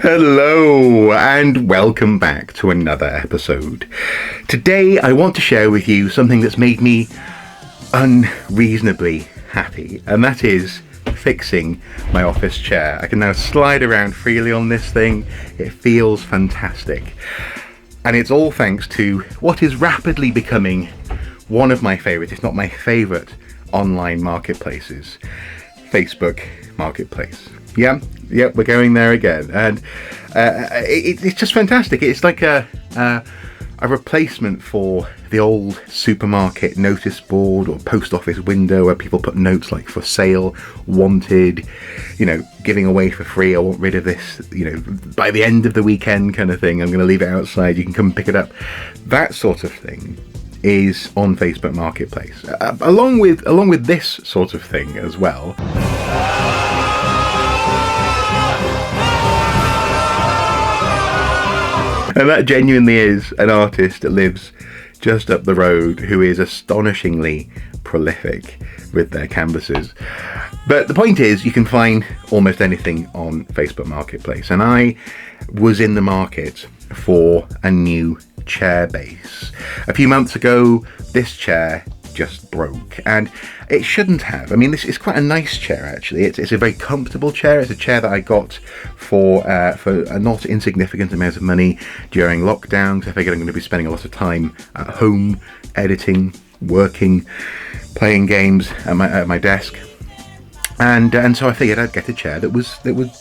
Hello and welcome back to another episode. Today I want to share with you something that's made me unreasonably happy, and that is fixing my office chair. I can now slide around freely on this thing. It feels fantastic. And it's all thanks to what is rapidly becoming one of my favourite, if not my favourite, online marketplaces, Facebook Marketplace. Yeah, we're going there again, and it's just fantastic. It's like a replacement for the old supermarket notice board or post office window where people put notes like "for sale," "wanted," giving away for free. I want rid of this, by the end of the weekend kind of thing. I'm going to leave it outside. You can come and pick it up. That sort of thing is on Facebook Marketplace, along with this sort of thing as well. And that genuinely is an artist that lives just up the road who is astonishingly prolific with their canvases. But the point is, you can find almost anything on Facebook Marketplace. And I was in the market for a new chair base. A few months ago, this chair just broke, and it shouldn't have. I mean, this is quite a nice chair actually. It's a very comfortable chair. It's a chair that I got for a not insignificant amount of money during lockdown, because I figured I'm going to be spending a lot of time at home editing, working, playing games at my desk, and so I figured I'd get a chair that would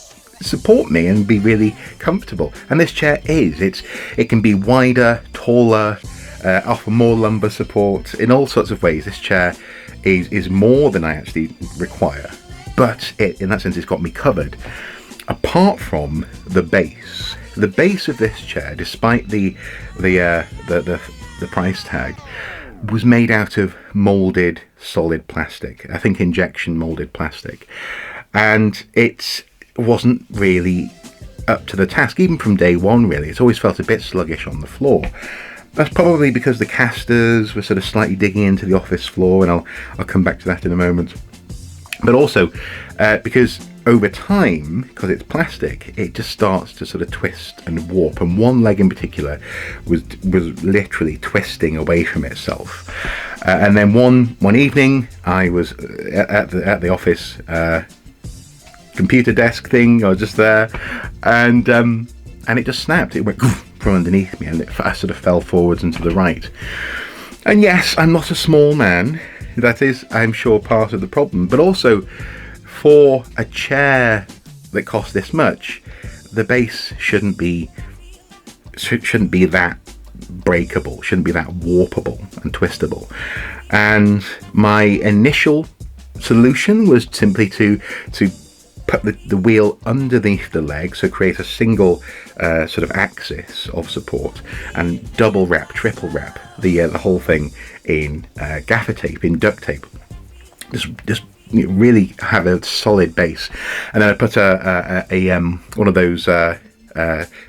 support me and be really comfortable. And this chair it can be wider, taller, offer more lumbar support in all sorts of ways. This chair is more than I actually require, but in that sense it's got me covered. Apart from the base of this chair, despite the price tag, was made out of molded solid plastic. I think injection molded plastic, and it wasn't really up to the task even from day one. Really, it's always felt a bit sluggish on the floor. That's probably because the casters were sort of slightly digging into the office floor, and I'll come back to that in a moment. But also because over time, because it's plastic, it just starts to sort of twist and warp. And one leg in particular was literally twisting away from itself. And then one evening, I was at the office computer desk thing. I was just there, and it just snapped. It went from underneath me, and I sort of fell forwards and to the right. And yes, I'm not a small man. That is, I'm sure, part of the problem. But also, for a chair that costs this much, the base shouldn't be that breakable, shouldn't be that warpable and twistable. And my initial solution was simply to put the wheel underneath the leg, so create a single sort of axis of support, and triple wrap the whole thing in gaffer tape, in duct tape. Just really have a solid base, and then I put one of those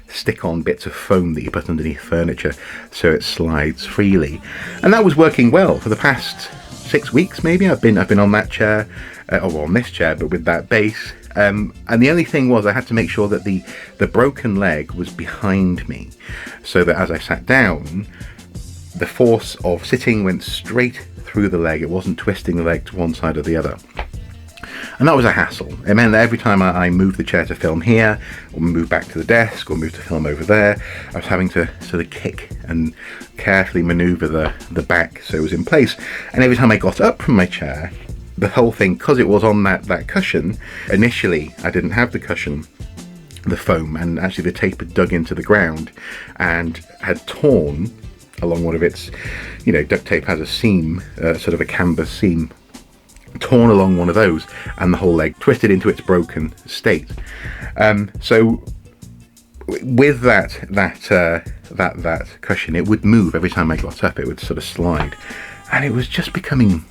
stick-on bits of foam that you put underneath furniture so it slides freely, and that was working well for the past 6 weeks. Maybe I've been on that chair, or on this chair, but with that base. And the only thing was I had to make sure that the broken leg was behind me, so that as I sat down, the force of sitting went straight through the leg. It wasn't twisting the leg to one side or the other. And that was a hassle. It meant that every time I moved the chair to film here, or move back to the desk, or move to film over there, I was having to sort of kick and carefully maneuver the back so it was in place. And every time I got up from my chair, the whole thing, because it was on that cushion, initially I didn't have the cushion, the foam, and actually the tape had dug into the ground and had torn along one of its, duct tape has a seam, sort of a canvas seam, torn along one of those, and the whole leg twisted into its broken state. So with that cushion, it would move every time I got up. It would sort of slide, and it was just becoming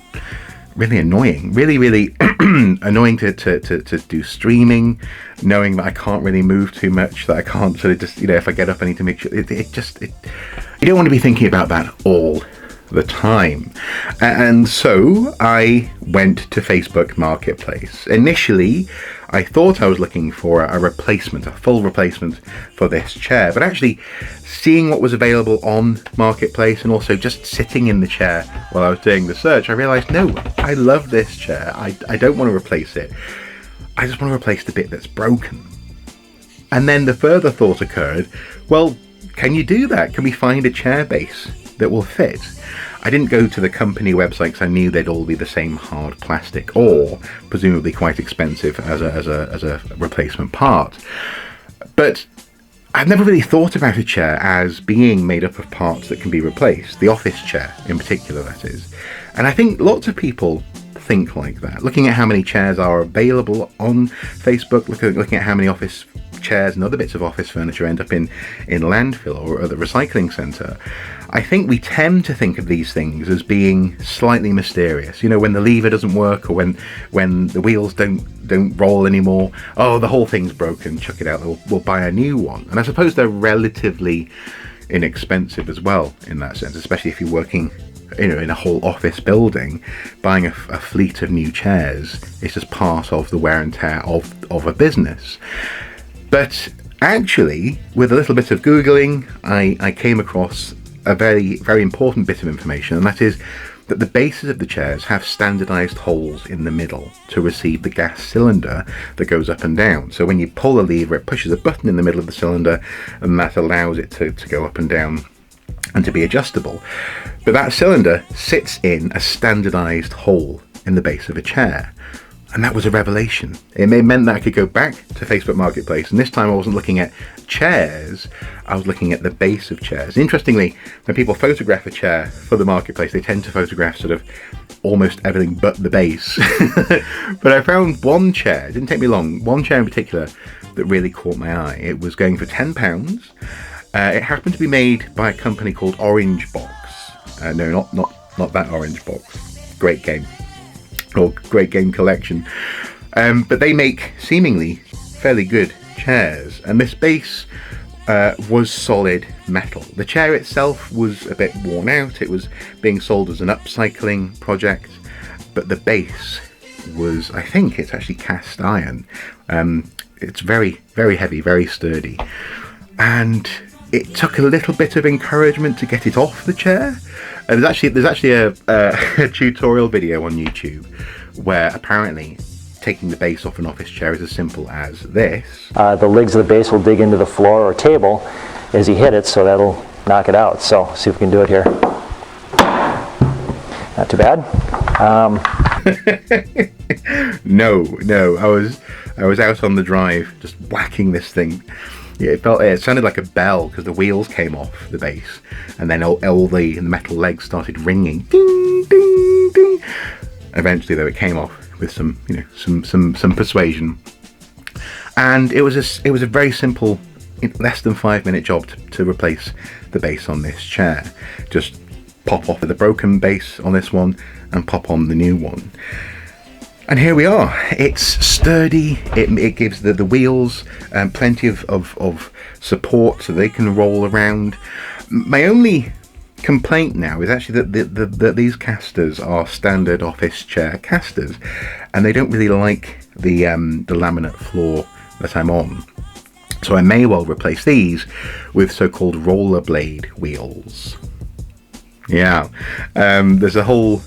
really annoying, really annoying to do streaming, knowing that I can't really move too much, that I can't sort of just, if I get up I need to make sure you don't want to be thinking about that all the time. And so I went to Facebook Marketplace. Initially I thought I was looking for a replacement, a full replacement for this chair, but actually seeing what was available on Marketplace and also just sitting in the chair while I was doing the search, I realised, no, I love this chair. I don't want to replace it. I just want to replace the bit that's broken. And then the further thought occurred, well, can you do that? Can we find a chair base that will fit? I didn't go to the company website because I knew they'd all be the same hard plastic, or presumably quite expensive as a replacement part. But I've never really thought about a chair as being made up of parts that can be replaced, the office chair in particular, that is. And I think lots of people think like that. Looking at how many chairs are available on Facebook, looking at how many office chairs and other bits of office furniture end up in landfill or at the recycling centre, I think we tend to think of these things as being slightly mysterious. You know, when the lever doesn't work, or when the wheels don't roll anymore, oh, the whole thing's broken, chuck it out, we'll buy a new one. And I suppose they're relatively inexpensive as well in that sense, especially if you're working, you know, in a whole office building. Buying a fleet of new chairs is just part of the wear and tear of a business. But actually, with a little bit of Googling, I came across a very, very important bit of information, and that is that the bases of the chairs have standardized holes in the middle to receive the gas cylinder that goes up and down. So when you pull the lever, it pushes a button in the middle of the cylinder, and that allows it to go up and down and to be adjustable. But that cylinder sits in a standardized hole in the base of a chair. And that was a revelation. It meant that I could go back to Facebook Marketplace, and this time I wasn't looking at chairs, I was looking at the base of chairs. Interestingly, when people photograph a chair for the Marketplace, they tend to photograph sort of almost everything but the base. But I found one chair, it didn't take me long, one chair in particular that really caught my eye. It was going for £10. It happened to be made by a company called Orange Box. No, not that Orange Box. Great game. Or Great Game Collection. But they make seemingly fairly good chairs, and this base was solid metal. The chair itself was a bit worn out. It was being sold as an upcycling project, but the base was, I think it's actually cast iron. It's very, very heavy, very sturdy, and it took a little bit of encouragement to get it off the chair. There's actually a tutorial video on YouTube where apparently taking the base off an office chair is as simple as this. The legs of the base will dig into the floor or table as you hit it, so that'll knock it out. So see if we can do it here. Not too bad. No, I was out on the drive just whacking this thing. Yeah, it sounded like a bell because the wheels came off the base, and then all the metal legs started ringing, ding, ding, ding. Eventually, though, it came off with some persuasion, and it was a very simple, less than 5-minute job to replace the base on this chair. Just pop off the broken base on this one and pop on the new one. And here we are. It's sturdy. It gives the wheels plenty of support so they can roll around. My only complaint now is actually that these casters are standard office chair casters, and they don't really like the laminate floor that I'm on. So I may well replace these with so-called rollerblade wheels. Yeah, there's a whole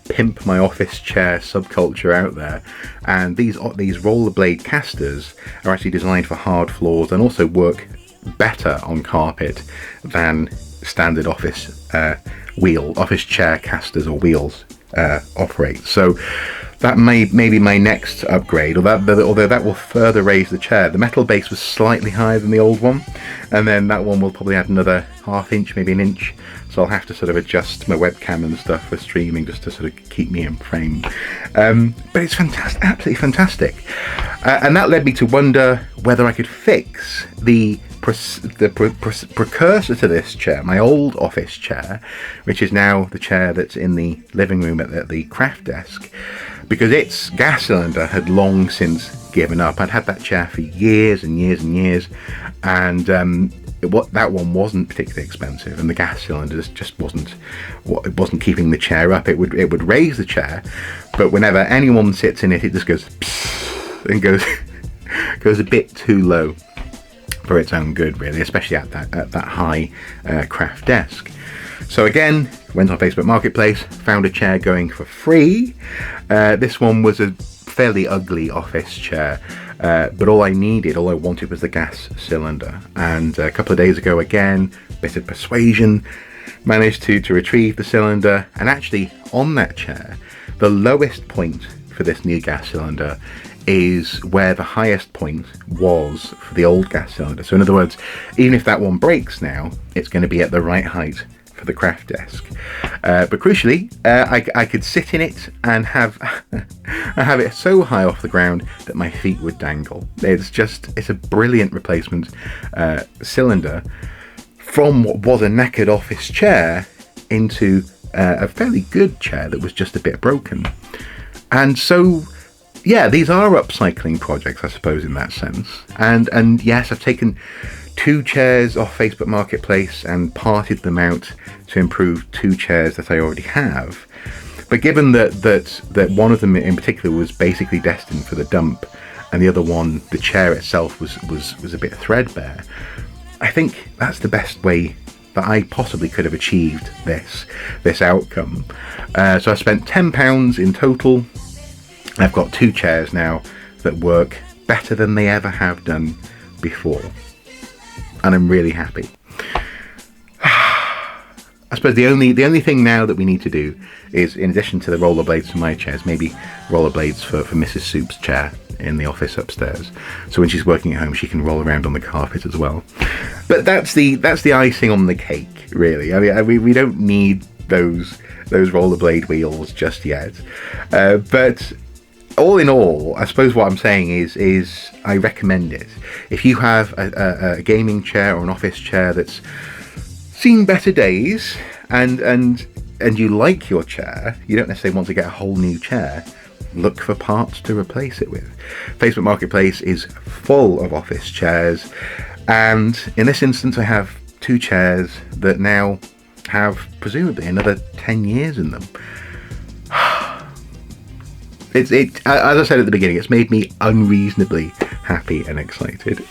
pimp my office chair subculture out there, and these rollerblade casters are actually designed for hard floors and also work better on carpet than standard office chair casters or wheels operate. So that may be my next upgrade, although that will further raise the chair. The metal base was slightly higher than the old one, and then that one will probably add another ½ inch, maybe an inch. So I'll have to sort of adjust my webcam and stuff for streaming just to sort of keep me in frame. But it's fantastic, absolutely fantastic. And that led me to wonder whether I could fix the precursor to this chair, my old office chair, which is now the chair that's in the living room at the craft desk, because its gas cylinder had long since given up. I'd had that chair for years and years and years, and that one wasn't particularly expensive, and the gas cylinder just wasn't keeping the chair up. It would raise the chair, but whenever anyone sits in it, it just goes psst. and goes goes a bit too low for its own good, really, especially at that high craft desk. So again, went on Facebook Marketplace, found a chair going for free. This one was a fairly ugly office chair, but all I wanted was the gas cylinder. And a couple of days ago, again, bit of persuasion, managed to retrieve the cylinder. And actually, on that chair, the lowest point for this new gas cylinder is where the highest point was for the old gas cylinder. So in other words, even if that one breaks now, it's going to be at the right height for the craft desk. But crucially, I could sit in it and have it so high off the ground that my feet would dangle. It's a brilliant replacement cylinder from what was a knackered office chair into a fairly good chair that was just a bit broken. And so, yeah, these are upcycling projects, I suppose, in that sense. And yes, I've taken 2 chairs off Facebook Marketplace and parted them out to improve 2 chairs that I already have. But given that one of them in particular was basically destined for the dump, and the other one, the chair itself, was a bit threadbare, I think that's the best way that I possibly could have achieved this outcome. So I spent £10 in total. I've got 2 chairs now that work better than they ever have done before, and I'm really happy. I suppose the only thing now that we need to do is, in addition to the rollerblades for my chairs, maybe rollerblades for Mrs. Soup's chair in the office upstairs, so when she's working at home she can roll around on the carpet as well. But that's the icing on the cake, really. I mean we don't need those rollerblade wheels just yet. But all in all, I suppose what I'm saying is I recommend it. If you have a gaming chair or an office chair that's seen better days and you like your chair, you don't necessarily want to get a whole new chair, look for parts to replace it with. Facebook Marketplace is full of office chairs, and in this instance I have 2 chairs that now have presumably another 10 years in them. As I said at the beginning, it's made me unreasonably happy and excited.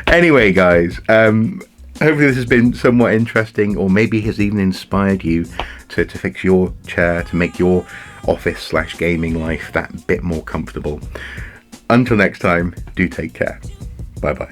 Anyway, guys, hopefully this has been somewhat interesting, or maybe has even inspired you to fix your chair, to make your office/gaming life that bit more comfortable. Until next time, do take care. Bye bye.